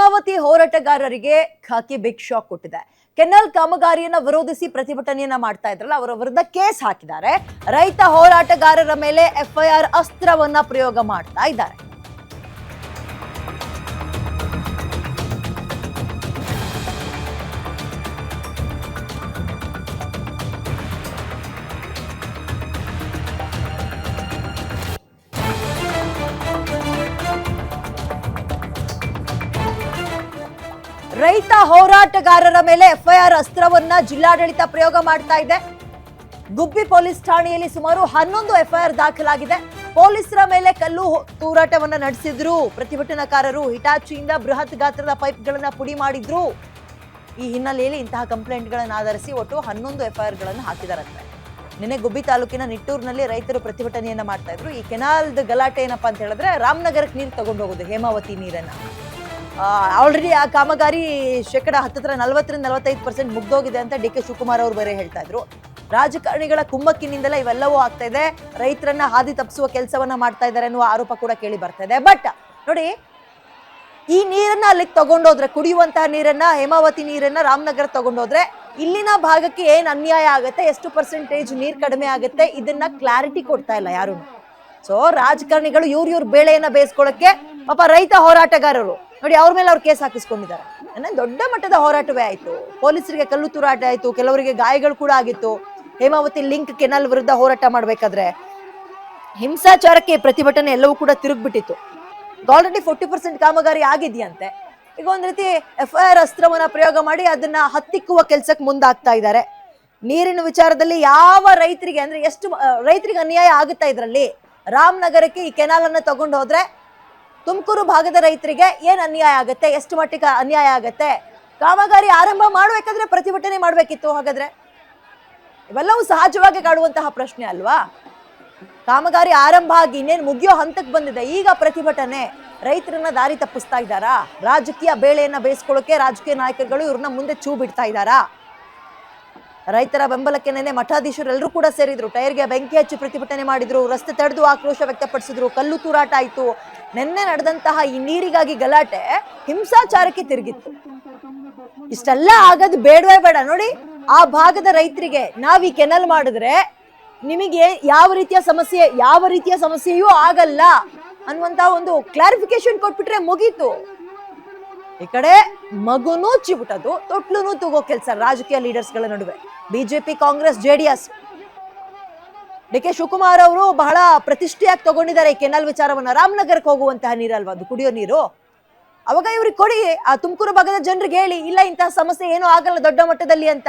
ಹೇಮಾವತಿ ಹೋರಾಟಗಾರರಿಗೆ ಖಾಕಿ big shock ಕೊಟ್ಟಿದೆ. Canal ಕಾಮಗಾರಿಯನ್ನ ವಿರೋಧಿಸಿ ಪ್ರತಿಭಟನೆಯನ್ನ ಮಾಡ್ತಾ ಇದ್ರಲ್ಲ, ಅವರ ವಿರುದ್ಧ ಕೇಸ್ ಹಾಕಿದ್ದಾರೆ. ರೈತ ಹೋರಾಟಗಾರರ ಮೇಲೆ ಎಫ್ಐಆರ್ ಅಸ್ತ್ರವನ್ನ ಪ್ರಯೋಗ ಮಾಡ್ತಾ ಇದ್ದಾರೆ. ರೈತ ಹೋರಾಟಗಾರರ ಮೇಲೆ ಎಫ್ಐಆರ್ ಅಸ್ತ್ರವನ್ನ ಜಿಲ್ಲಾಡಳಿತ ಪ್ರಯೋಗ ಮಾಡ್ತಾ ಇದೆ. ಗುಬ್ಬಿ ಪೊಲೀಸ್ ಠಾಣೆಯಲ್ಲಿ ಸುಮಾರು 11 ಎಫ್ಐಆರ್ ದಾಖಲಾಗಿದೆ. ಪೊಲೀಸರ ಮೇಲೆ ಕಲ್ಲು ತೂರಾಟವನ್ನ ನಡೆಸಿದ್ರು ಪ್ರತಿಭಟನಾಕಾರರು. ಹಿಟಾಚಿಯಿಂದ ಬೃಹತ್ ಗಾತ್ರದ ಪೈಪ್ಗಳನ್ನ ಪುಡಿ ಮಾಡಿದ್ರು. ಈ ಹಿನ್ನೆಲೆಯಲ್ಲಿ ಇಂತಹ ಕಂಪ್ಲೇಂಟ್ಗಳನ್ನು ಆಧರಿಸಿ ಒಟ್ಟು 11 ಎಫ್ಐಆರ್ ಗಳನ್ನು ಹಾಕಿದಾರಂತೆ. ನಿನ್ನೆ ಗುಬ್ಬಿ ತಾಲೂಕಿನ ನಿಟ್ಟೂರಿನಲ್ಲಿ ರೈತರು ಪ್ರತಿಭಟನೆಯನ್ನ ಮಾಡ್ತಾ ಇದ್ರು. ಈ ಕೆನಾಲ್ದ ಗಲಾಟೆ ಏನಪ್ಪಾ ಅಂತ ಹೇಳಿದ್ರೆ, ರಾಮನಗರಕ್ಕೆ ನೀರು ತಗೊಂಡು ಹೋಗೋದು, ಹೇಮಾವತಿ ನೀರನ್ನ. ಆಲ್ರೆಡಿ ಆ ಕಾಮಗಾರಿ 40-45% ಮುಗ್ದೋಗಿದೆ ಅಂತ ಡಿ ಕೆ ಶಿವಕುಮಾರ್ ಅವರು ಬೇರೆ ಹೇಳ್ತಾ ಇದ್ರು. ರಾಜಕಾರಣಿಗಳ ಕುಮ್ಮಕ್ಕಿನಿಂದಲೇ ಇವೆಲ್ಲವೂ ಆಗ್ತಾ ಇದೆ. ರೈತರನ್ನ ಹಾದಿ ತಪ್ಪಿಸುವ ಕೆಲಸವನ್ನ ಮಾಡ್ತಾ ಇದ್ದಾರೆ ಅನ್ನುವ ಆರೋಪ ಕೂಡ ಕೇಳಿ ಬರ್ತಾ ಇದೆ. ಬಟ್ ನೋಡಿ, ಈ ನೀರನ್ನ ಅಲ್ಲಿಗೆ ತಗೊಂಡೋದ್ರೆ, ಕುಡಿಯುವಂತಹ ನೀರನ್ನ, ಹೇಮಾವತಿ ನೀರನ್ನ ರಾಮನಗರ ತಗೊಂಡೋದ್ರೆ ಇಲ್ಲಿನ ಭಾಗಕ್ಕೆ ಏನ್ ಅನ್ಯಾಯ ಆಗುತ್ತೆ, ಎಷ್ಟು ಪರ್ಸೆಂಟೇಜ್ ನೀರ್ ಕಡಿಮೆ ಆಗುತ್ತೆ, ಇದನ್ನ ಕ್ಲಾರಿಟಿ ಕೊಡ್ತಾ ಇಲ್ಲ ಯಾರು. ಸೊ ರಾಜಕಾರಣಿಗಳು ಇವ್ರ ಬೇಳೆಯನ್ನ ಬೇಯಿಸ್ಕೊಳ್ಳಕ್ಕೆ ಪಾಪ ರೈತ ಹೋರಾಟಗಾರರು ನೋಡಿ ಅವ್ರ ಮೇಲೆ ಅವ್ರು ಕೇಸ್ ಹಾಕಿಸ್ಕೊಂಡಿದ್ದಾರೆ. ದೊಡ್ಡ ಮಟ್ಟದ ಹೋರಾಟವೇ ಆಯ್ತು. ಪೊಲೀಸರಿಗೆ ಕಲ್ಲು ತೂರಾಟ ಆಯ್ತು, ಕೆಲವರಿಗೆ ಗಾಯಗಳು ಕೂಡ ಆಗಿತ್ತು. ಹೇಮಾವತಿ ಲಿಂಕ್ ಕೆನಾಲ್ ವಿರುದ್ಧ ಹೋರಾಟ ಮಾಡ್ಬೇಕಾದ್ರೆ ಹಿಂಸಾಚಾರಕ್ಕೆ ಪ್ರತಿಭಟನೆ ಎಲ್ಲವೂ ಕೂಡ ತಿರುಗ್ಬಿಟ್ಟಿತ್ತು. ಆಲ್ರೆಡಿ 40% ಕಾಮಗಾರಿ ಆಗಿದೆಯಂತೆ. ಈಗ ಒಂದ್ ರೀತಿ ಎಫ್ಐಆರ್ ಅಸ್ತ್ರವನ್ನ ಪ್ರಯೋಗ ಮಾಡಿ ಅದನ್ನ ಹತ್ತಿಕ್ಕುವ ಕೆಲ್ಸಕ್ಕೆ ಮುಂದಾಗ್ತಾ ಇದ್ದಾರೆ. ನೀರಿನ ವಿಚಾರದಲ್ಲಿ ಯಾವ ರೈತರಿಗೆ, ಅಂದ್ರೆ ಎಷ್ಟು ರೈತರಿಗೆ ಅನ್ಯಾಯ ಆಗುತ್ತಾ ಇದ್ರಲ್ಲಿ. ರಾಮನಗರಕ್ಕೆ ಈ ಕೆನಾಲ್ ಅನ್ನ ತಗೊಂಡು ಹೋದ್ರೆ ತುಮಕೂರು ಭಾಗದ ರೈತರಿಗೆ ಏನ್ ಅನ್ಯಾಯ ಆಗುತ್ತೆ, ಎಷ್ಟು ಮಟ್ಟಿಗೆ ಅನ್ಯಾಯ ಆಗತ್ತೆ. ಕಾಮಗಾರಿ ಆರಂಭ ಮಾಡ್ಬೇಕಾದ್ರೆ ಪ್ರತಿಭಟನೆ ಮಾಡ್ಬೇಕಿತ್ತು. ಹಾಗಾದ್ರೆ ಇವೆಲ್ಲವೂ ಸಹಜವಾಗಿ ಕಾಡುವಂತಹ ಪ್ರಶ್ನೆ ಅಲ್ವಾ. ಕಾಮಗಾರಿ ಆರಂಭ ಆಗಿ ಇನ್ನೇನು ಮುಗಿಯೋ ಹಂತಕ್ಕೆ ಬಂದಿದೆ, ಈಗ ಪ್ರತಿಭಟನೆ. ರೈತರನ್ನ ದಾರಿ ತಪ್ಪಿಸ್ತಾ ಇದ್ದಾರಾ? ರಾಜಕೀಯ ಬೇಳೆಯನ್ನ ಬೇಯಿಸ್ಕೊಳ್ಳೋಕೆ ರಾಜಕೀಯ ನಾಯಕರುಗಳು ಇವ್ರನ್ನ ಮುಂದೆ ಚೂ ಬಿಡ್ತಾ ಇದ್ದಾರಾ? ರೈತರ ಬೆಂಬಲಕ್ಕೆ ನೆನೆ ಮಠಾಧೀಶರು ಎಲ್ಲರೂ ಕೂಡ ಸೇರಿದ್ರು. ಟೈರ್ಗೆ ಬೆಂಕಿ ಹಚ್ಚಿ ಪ್ರತಿಭಟನೆ ಮಾಡಿದ್ರು, ರಸ್ತೆ ತಡೆದು ಆಕ್ರೋಶ ವ್ಯಕ್ತಪಡಿಸಿದ್ರು, ಕಲ್ಲು ತೂರಾಟ ಆಯ್ತು. ನಿನ್ನೆ ನಡೆದಂತಹ ಈ ನೀರಿಗಾಗಿ ಗಲಾಟೆ ಹಿಂಸಾಚಾರಕ್ಕೆ ತಿರುಗಿತ್ತು. ಇಷ್ಟೆಲ್ಲ ಆಗೋದು ಬೇಡವೇ ಬೇಡ. ನೋಡಿ, ಆ ಭಾಗದ ರೈತರಿಗೆ ನಾವ್ ಈ ಕೆನಲ್ ಮಾಡಿದ್ರೆ ನಿಮಗೆ ಯಾವ ರೀತಿಯ ಸಮಸ್ಯೆಯೂ ಆಗಲ್ಲ ಅನ್ನುವಂತ ಒಂದು ಕ್ಲಾರಿಫಿಕೇಶನ್ ಕೊಟ್ಬಿಟ್ರೆ ಮುಗೀತು. ಈ ಕಡೆ ಮಗುನೂ ಚಿವುಟದು, ತೊಟ್ಲುನೂ ತಗೋ ಕೆಲಸ ರಾಜಕೀಯ ಲೀಡರ್ಸ್ ಗಳ ನಡುವೆ. BJP, Congress, JDS. D K Shivakumar ಅವರು ಬಹಳ ಪ್ರತಿಷ್ಠೆಯಾಗಿ ತಗೊಂಡಿದ್ದಾರೆ ಈ ಕೆನಾಲ್ ವಿಚಾರವನ್ನ. ರಾಮನಗರಕ್ಕೆ ಹೋಗುವಂತಹ ನೀರಲ್ವಾ ಅದು, ಕುಡಿಯೋ ನೀರು. ಅವಾಗ ಇವ್ರಿಗೆ ಕೊಡಿ, ಆ ತುಮಕೂರು ಭಾಗದ ಜನರಿಗೆ ಹೇಳಿ, ಇಲ್ಲ ಇಂತಹ ಸಮಸ್ಯೆ ಏನೂ ಆಗಲ್ಲ ದೊಡ್ಡ ಮಟ್ಟದಲ್ಲಿ ಅಂತ.